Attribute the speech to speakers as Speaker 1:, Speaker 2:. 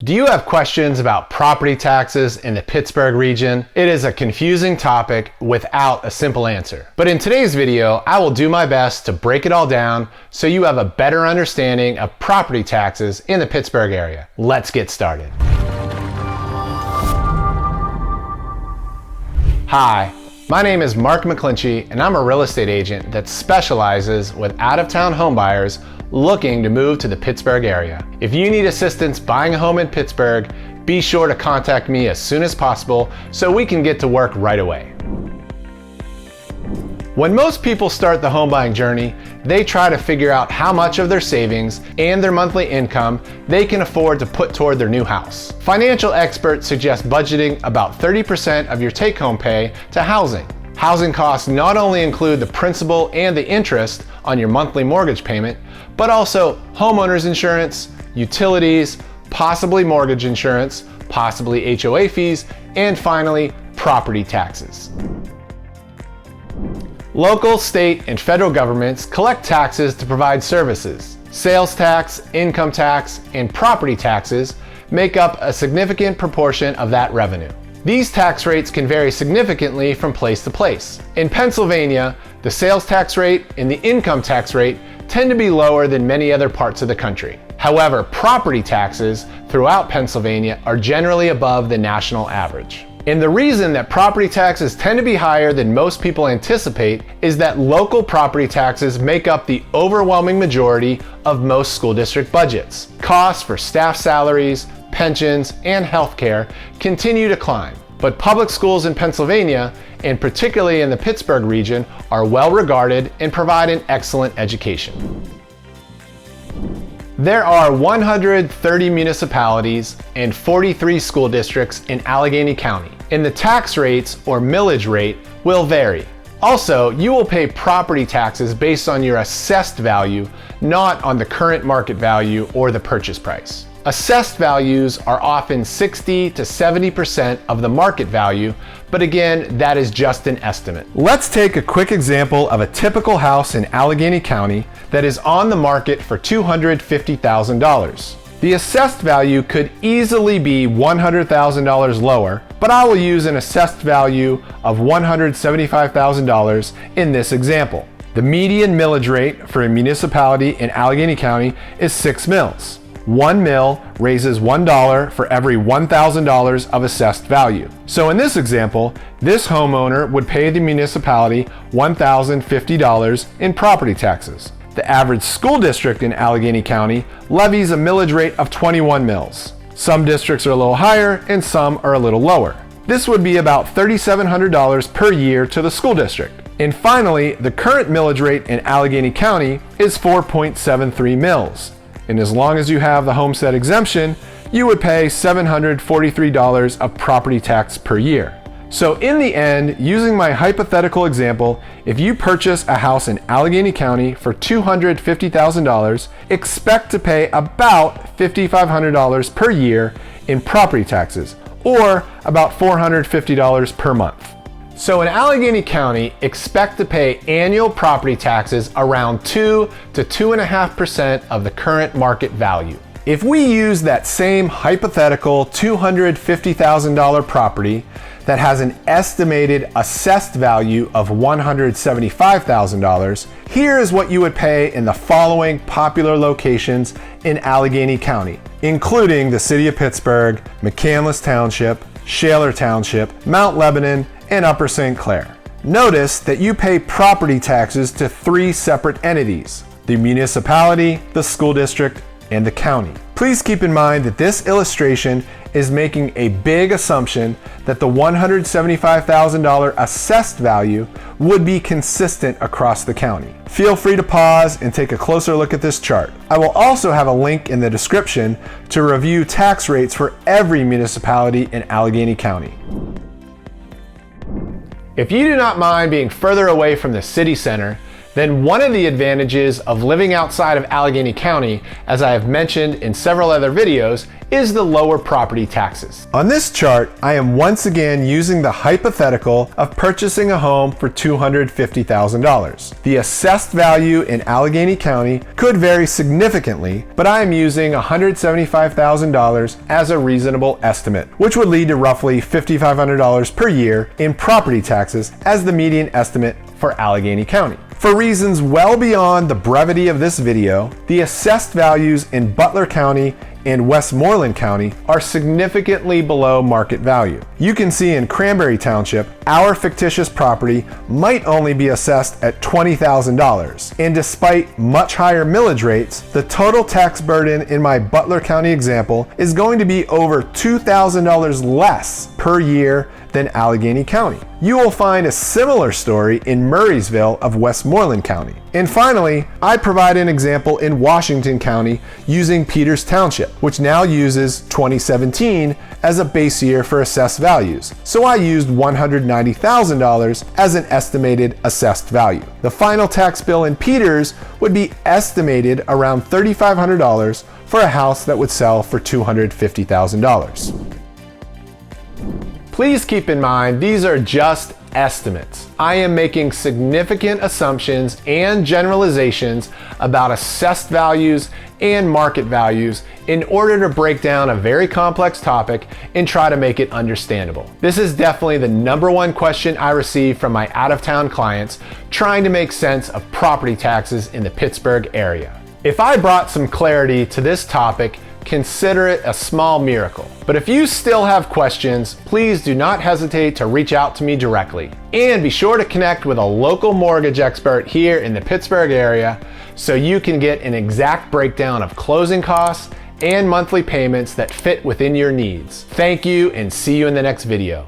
Speaker 1: Do you have questions about property taxes in the Pittsburgh region? It is a confusing topic without a simple answer. But in today's video, I will do my best to break it all down so you have a better understanding of property taxes in the Pittsburgh area. Let's get started. Hi, my name is Mark McClinchy and I'm a real estate agent that specializes with out-of-town homebuyers looking to move to the Pittsburgh area. If you need assistance buying a home in Pittsburgh, be sure to contact me as soon as possible so we can get to work right away. When most people start the home buying journey, they try to figure out how much of their savings and their monthly income they can afford to put toward their new house. Financial experts suggest budgeting about 30% of your take-home pay to housing. Housing costs not only include the principal and the interest on your monthly mortgage payment, but also homeowners insurance, utilities, possibly mortgage insurance, possibly HOA fees, and finally, property taxes. Local, state, and federal governments collect taxes to provide services. Sales tax, income tax, and property taxes make up a significant proportion of that revenue. These tax rates can vary significantly from place to place. In Pennsylvania, the sales tax rate and the income tax rate tend to be lower than many other parts of the country. However, property taxes throughout Pennsylvania are generally above the national average. And the reason that property taxes tend to be higher than most people anticipate is that local property taxes make up the overwhelming majority of most school district budgets. Costs for staff salaries, pensions, and healthcare continue to climb. But public schools in Pennsylvania, and particularly in the Pittsburgh region, are well regarded and provide an excellent education. There are 130 municipalities and 43 school districts in Allegheny County, and the tax rates or millage rate will vary. Also, you will pay property taxes based on your assessed value, not on the current market value or the purchase price. Assessed values are often 60 to 70% of the market value, but again, that is just an estimate. Let's take a quick example of a typical house in Allegheny County that is on the market for $250,000. The assessed value could easily be $100,000 lower, but I will use an assessed value of $175,000 in this example. The median millage rate for a municipality in Allegheny County is 6 mills. 1 mill raises $1 for every $1,000 of assessed value. So in this example, this homeowner would pay the municipality $1,050 in property taxes. The average school district in Allegheny County levies a millage rate of 21 mills. Some districts are a little higher and some are a little lower. This would be about $3,700 per year to the school district. And finally, the current millage rate in Allegheny County is 4.73 mills. And as long as you have the homestead exemption, you would pay $743 of property tax per year. So in the end, using my hypothetical example, if you purchase a house in Allegheny County for $250,000, expect to pay about $5,500 per year in property taxes, or about $450 per month. So in Allegheny County, expect to pay annual property taxes around 2 to 2.5% of the current market value. If we use that same hypothetical $250,000 property that has an estimated assessed value of $175,000, here is what you would pay in the following popular locations in Allegheny County, including the city of Pittsburgh, McCandless Township, Shaler Township, Mount Lebanon, and Upper St. Clair. Notice that you pay property taxes to 3 separate entities: the municipality, the school district, and the county. Please keep in mind that this illustration is making a big assumption that the $175,000 assessed value would be consistent across the county. Feel free to pause and take a closer look at this chart. I will also have a link in the description to review tax rates for every municipality in Allegheny County. If you do not mind being further away from the city center, then one of the advantages of living outside of Allegheny County, as I have mentioned in several other videos, is the lower property taxes. On this chart, I am once again using the hypothetical of purchasing a home for $250,000. The assessed value in Allegheny County could vary significantly, but I am using $175,000 as a reasonable estimate, which would lead to roughly $5,500 per year in property taxes as the median estimate for Allegheny County. For reasons well beyond the brevity of this video, the assessed values in Butler County and Westmoreland County are significantly below market value. You can see in Cranberry Township, our fictitious property might only be assessed at $20,000. And despite much higher millage rates, the total tax burden in my Butler County example is going to be over $2,000 less per year than Allegheny County. You will find a similar story in Murraysville of Westmoreland County. And finally, I provide an example in Washington County using Peters Township, which now uses 2017 as a base year for assessed values. So I used $190,000 as an estimated assessed value. The final tax bill in Peters would be estimated around $3,500 for a house that would sell for $250,000. Please keep in mind, these are just estimates. I am making significant assumptions and generalizations about assessed values and market values in order to break down a very complex topic and try to make it understandable. This is definitely the number one question I receive from my out-of-town clients trying to make sense of property taxes in the Pittsburgh area. If I brought some clarity to this topic, consider it a small miracle. But if you still have questions, please do not hesitate to reach out to me directly. And be sure to connect with a local mortgage expert here in the Pittsburgh area so you can get an exact breakdown of closing costs and monthly payments that fit within your needs. Thank you, and see you in the next video.